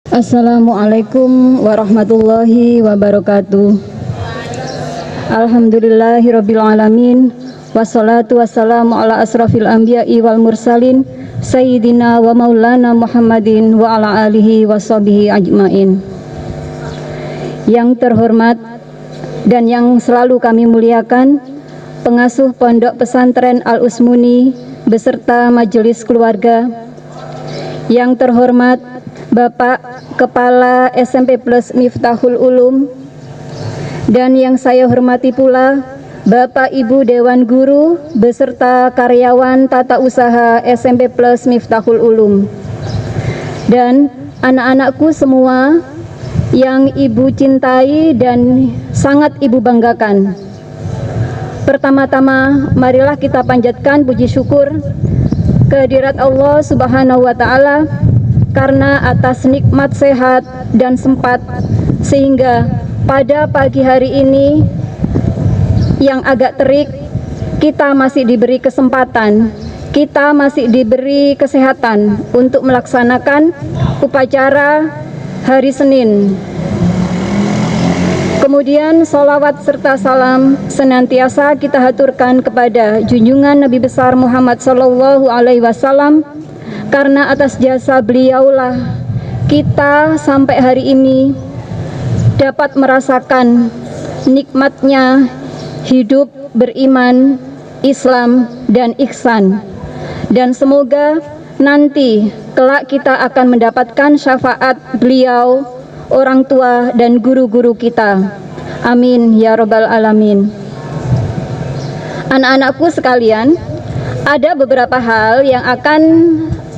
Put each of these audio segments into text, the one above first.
Assalamualaikum warahmatullahi wabarakatuh. Alhamdulillahirabbil alamin. Wassalatu wassalamu ala asrafil anbiya'i wal mursalin sayyidina wa maulana Muhammadin wa ala alihi washabihi ajmain. Yang terhormat dan yang selalu kami muliakan pengasuh Pondok Pesantren Al-Usmuni beserta majelis keluarga. Yang terhormat Bapak Kepala SMP Plus Miftahul Ulum, dan yang saya hormati pula Bapak Ibu Dewan Guru beserta karyawan tata usaha SMP Plus Miftahul Ulum, dan anak-anakku semua yang Ibu cintai dan sangat Ibu banggakan. Pertama-tama marilah kita panjatkan puji syukur kehadirat Allah Subhanahu wa Ta'ala karena atas nikmat sehat dan sempat sehingga pada pagi hari ini yang agak terik kita masih diberi kesempatan, kita masih diberi kesehatan untuk melaksanakan upacara hari Senin. Kemudian sholawat serta salam senantiasa kita haturkan kepada junjungan Nabi besar Muhammad Sallallahu Alaihi Wasallam, karena atas jasa beliaulah kita sampai hari ini dapat merasakan nikmatnya hidup beriman, Islam dan ihsan. Dan semoga nanti kelak kita akan mendapatkan syafaat beliau, orang tua dan guru-guru kita. Amin ya rabbal alamin. Anak-anakku sekalian, ada beberapa hal yang akan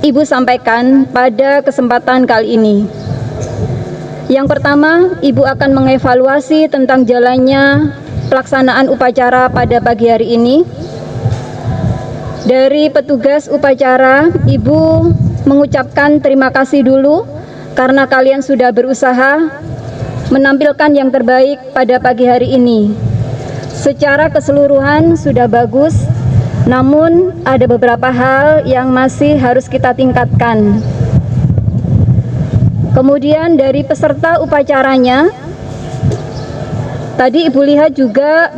Ibu sampaikan pada kesempatan kali ini. Yang pertama, Ibu akan mengevaluasi tentang jalannya pelaksanaan upacara pada pagi hari ini. Dari petugas upacara, Ibu mengucapkan terima kasih dulu karena kalian sudah berusaha menampilkan yang terbaik pada pagi hari ini. Secara keseluruhan sudah bagus, namun ada beberapa hal yang masih harus kita tingkatkan. Kemudian dari peserta upacaranya, tadi Ibu lihat juga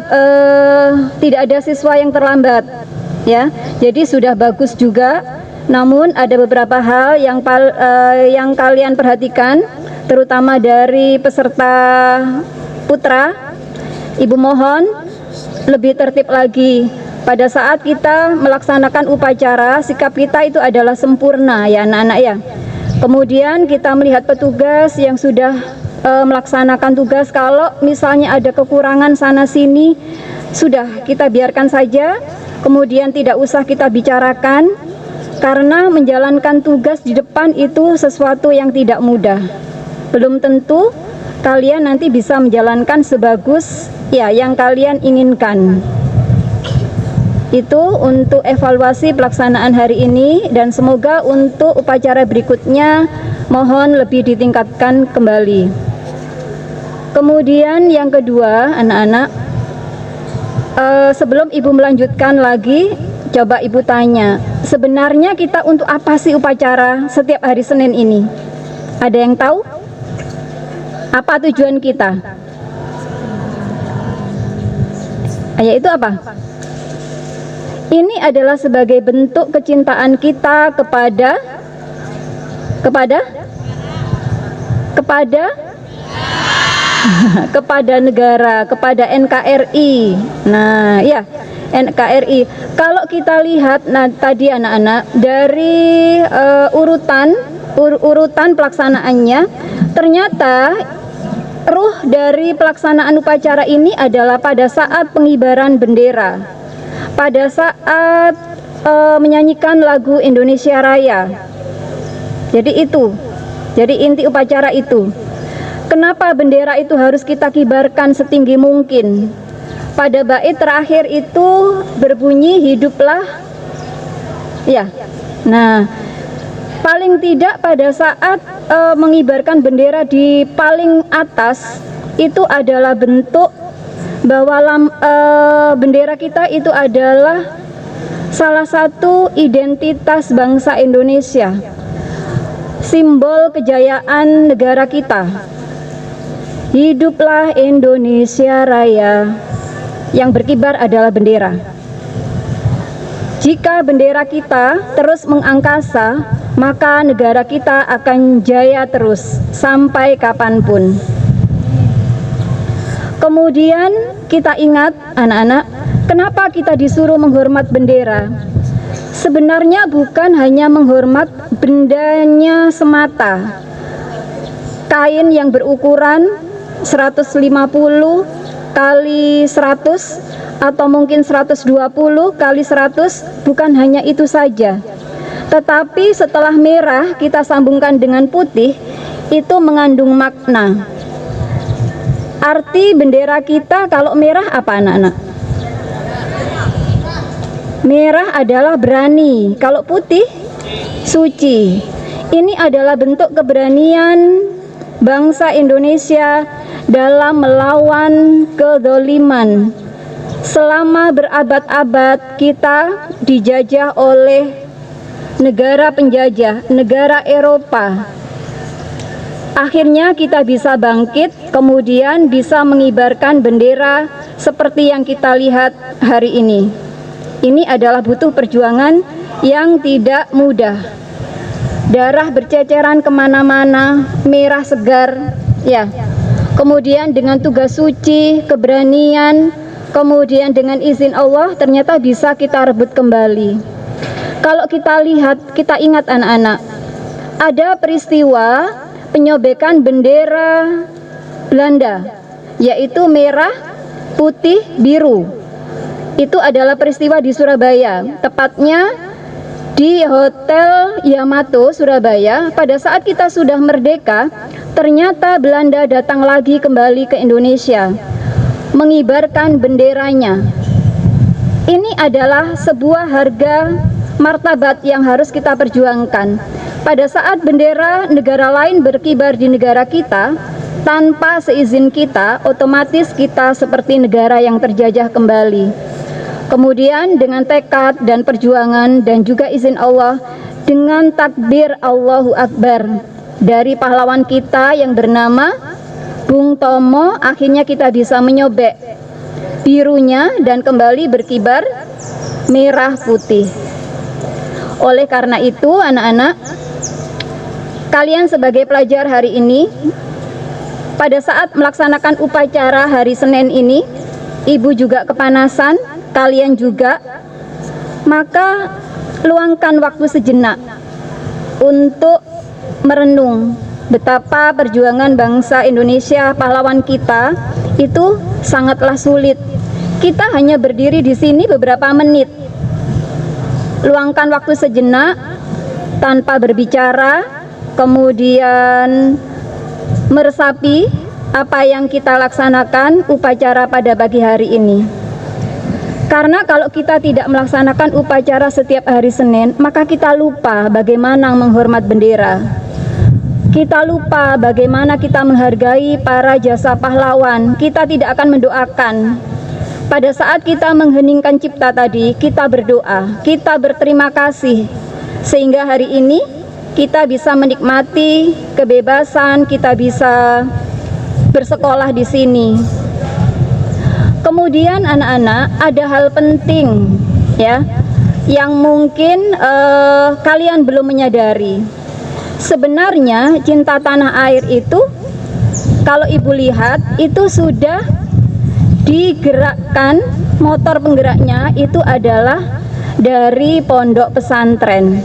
tidak ada siswa yang terlambat, ya. Jadi sudah bagus juga. Namun ada beberapa hal yang kalian perhatikan, terutama dari peserta putra. Ibu mohon lebih tertib lagi. Pada saat kita melaksanakan upacara, sikap kita itu adalah sempurna ya anak-anak ya. Kemudian kita melihat petugas yang sudah melaksanakan tugas, kalau misalnya ada kekurangan sana sini, sudah kita biarkan saja, kemudian tidak usah kita bicarakan, karena menjalankan tugas di depan itu sesuatu yang tidak mudah. Belum tentu kalian nanti bisa menjalankan sebagus ya yang kalian inginkan. Itu untuk evaluasi pelaksanaan hari ini, dan semoga untuk upacara berikutnya mohon lebih ditingkatkan kembali. Kemudian yang kedua, anak-anak, sebelum Ibu melanjutkan lagi, coba Ibu tanya, sebenarnya kita untuk apa sih upacara setiap hari Senin ini? Ada yang tahu? Apa tujuan kita? Yaitu apa? Ini adalah sebagai bentuk kecintaan kita kepada negara, kepada NKRI. Nah, ya, NKRI. Kalau kita lihat tadi anak-anak dari urutan pelaksanaannya, ternyata ruh dari pelaksanaan upacara ini adalah pada saat pengibaran bendera, pada saat menyanyikan lagu Indonesia Raya. Jadi inti upacara itu. Kenapa bendera itu harus kita kibarkan setinggi mungkin? Pada bait terakhir itu berbunyi hiduplah ya. Nah, paling tidak pada saat mengibarkan bendera di paling atas itu adalah bentuk bahwa bendera kita itu adalah salah satu identitas bangsa Indonesia. simbol kejayaan negara kita. Hiduplah Indonesia Raya. Yang berkibar adalah bendera. Jika bendera kita terus mengangkasa, maka negara kita akan jaya terus sampai kapanpun. Kemudian kita ingat anak-anak, kenapa kita disuruh menghormat bendera? Sebenarnya bukan hanya menghormat bendanya semata. Kain yang berukuran 150 kali 100 atau mungkin 120 kali 100, bukan hanya itu saja. Tetapi setelah merah kita sambungkan dengan putih, itu mengandung makna. Arti bendera kita kalau merah apa anak-anak? Merah adalah berani, kalau putih suci. Ini adalah bentuk keberanian bangsa Indonesia dalam melawan kezaliman. Selama berabad-abad kita dijajah oleh negara penjajah, negara Eropa. Akhirnya kita bisa bangkit, kemudian bisa mengibarkan bendera seperti yang kita lihat hari ini. Ini adalah butuh perjuangan yang tidak mudah. Darah berceceran kemana-mana, merah segar, ya. Kemudian dengan tugas suci, keberanian, kemudian dengan izin Allah ternyata bisa kita rebut kembali. Kalau kita lihat, kita ingat anak-anak, ada peristiwa penyobekan bendera Belanda, yaitu merah, putih, biru. Itu adalah peristiwa di Surabaya, tepatnya di Hotel Yamato, Surabaya. Pada saat kita sudah merdeka, ternyata Belanda datang lagi kembali ke Indonesia, mengibarkan benderanya. Ini adalah sebuah harga martabat yang harus kita perjuangkan. Pada saat bendera negara lain berkibar di negara kita, tanpa seizin kita, otomatis kita seperti negara yang terjajah kembali. Kemudian dengan tekad dan perjuangan dan juga izin Allah, dengan takbir Allahu Akbar dari pahlawan kita yang bernama Bung Tomo, akhirnya kita bisa menyobek birunya dan kembali berkibar merah putih. Oleh karena itu anak-anak, kalian sebagai pelajar hari ini, pada saat melaksanakan upacara hari Senin ini, ibu juga kepanasan, kalian juga, maka luangkan waktu sejenak untuk merenung betapa perjuangan bangsa Indonesia, pahlawan kita itu sangatlah sulit. Kita hanya berdiri di sini beberapa menit. Luangkan waktu sejenak tanpa berbicara, kemudian meresapi apa yang kita laksanakan upacara pada pagi hari ini. Karena kalau kita tidak melaksanakan upacara setiap hari Senin, maka kita lupa bagaimana menghormat bendera. Kita lupa bagaimana kita menghargai para jasa pahlawan. Kita tidak akan mendoakan. Pada saat kita mengheningkan cipta tadi, kita berdoa, kita berterima kasih. Sehingga hari ini kita bisa menikmati kebebasan, kita bisa bersekolah di sini. Kemudian anak-anak, ada hal penting ya yang mungkin kalian belum menyadari. Sebenarnya cinta tanah air itu, kalau ibu lihat, itu sudah digerakkan, motor penggeraknya itu adalah dari pondok pesantren.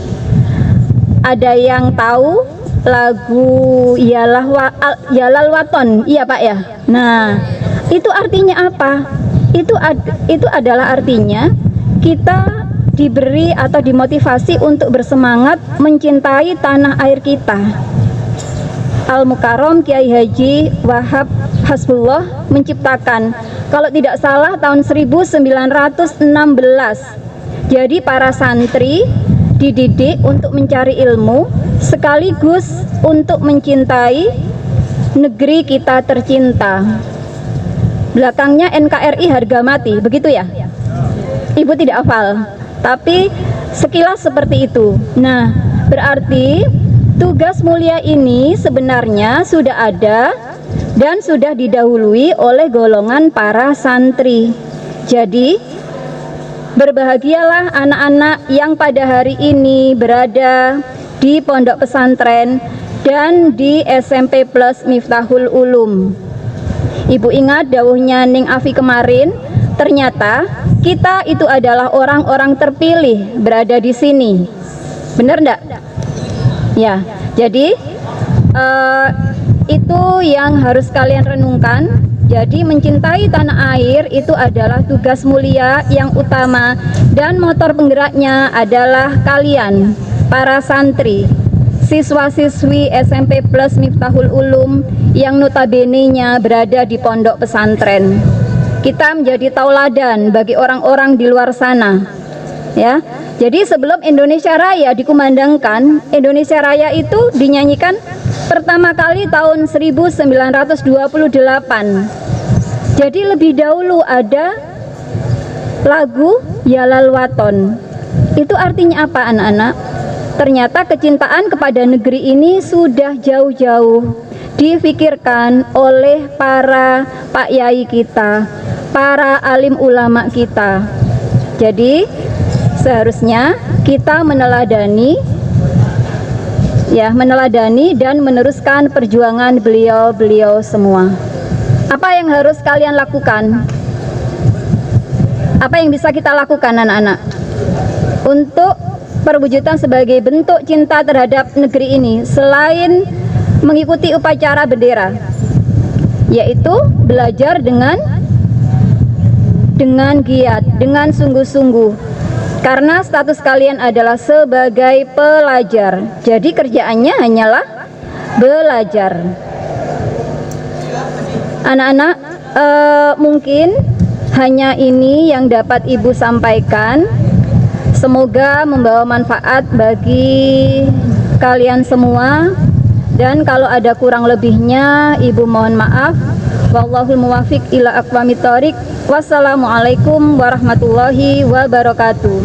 Ada yang tahu lagu Yalal Waton, iya Pak ya? Nah, itu artinya apa? Itu adalah artinya kita diberi atau dimotivasi untuk bersemangat mencintai tanah air kita. Al-Mukarram Kiai Haji Wahab Hasbullah menciptakan, kalau tidak salah tahun 1916. Jadi para santri dididik untuk mencari ilmu sekaligus untuk mencintai negeri kita tercinta. Belakangnya NKRI harga mati, begitu ya? Ibu tidak hafal, tapi sekilas seperti itu. Nah, berarti tugas mulia ini sebenarnya sudah ada dan sudah didahului oleh golongan para santri. Jadi berbahagialah anak-anak yang pada hari ini berada di pondok pesantren dan di SMP Plus Miftahul Ulum. Ibu ingat dawuhnya Ning Afi kemarin, ternyata kita itu adalah orang-orang terpilih berada di sini. Benar enggak? Ya, jadi itu yang harus kalian renungkan. Jadi mencintai tanah air itu adalah tugas mulia yang utama, dan motor penggeraknya adalah kalian, para santri, siswa-siswi SMP Plus Miftahul Ulum yang notabene-nya berada di pondok pesantren. Kita menjadi tauladan bagi orang-orang di luar sana. Ya. Jadi sebelum Indonesia Raya dikumandangkan, Indonesia Raya itu dinyanyikan pertama kali tahun 1928. Jadi lebih dahulu ada lagu Yalal Waton. Itu artinya apa, anak-anak? Ternyata kecintaan kepada negeri ini sudah jauh-jauh difikirkan oleh para pak yai kita, para alim ulama kita. Jadi seharusnya kita meneladani dan meneruskan perjuangan beliau-beliau semua. Apa yang harus kalian lakukan? Apa yang bisa kita lakukan, anak-anak, untuk perwujudan sebagai bentuk cinta terhadap negeri ini selain mengikuti upacara bendera, yaitu belajar dengan giat, dengan sungguh-sungguh, karena status kalian adalah sebagai pelajar. Jadi kerjaannya hanyalah belajar. Anak-anak, mungkin hanya ini yang dapat Ibu sampaikan. Semoga membawa manfaat bagi kalian semua, dan kalau ada kurang lebihnya Ibu mohon maaf. Wallahul muwafiq ila aqwamit thoriq. Wassalamualaikum warahmatullahi wabarakatuh.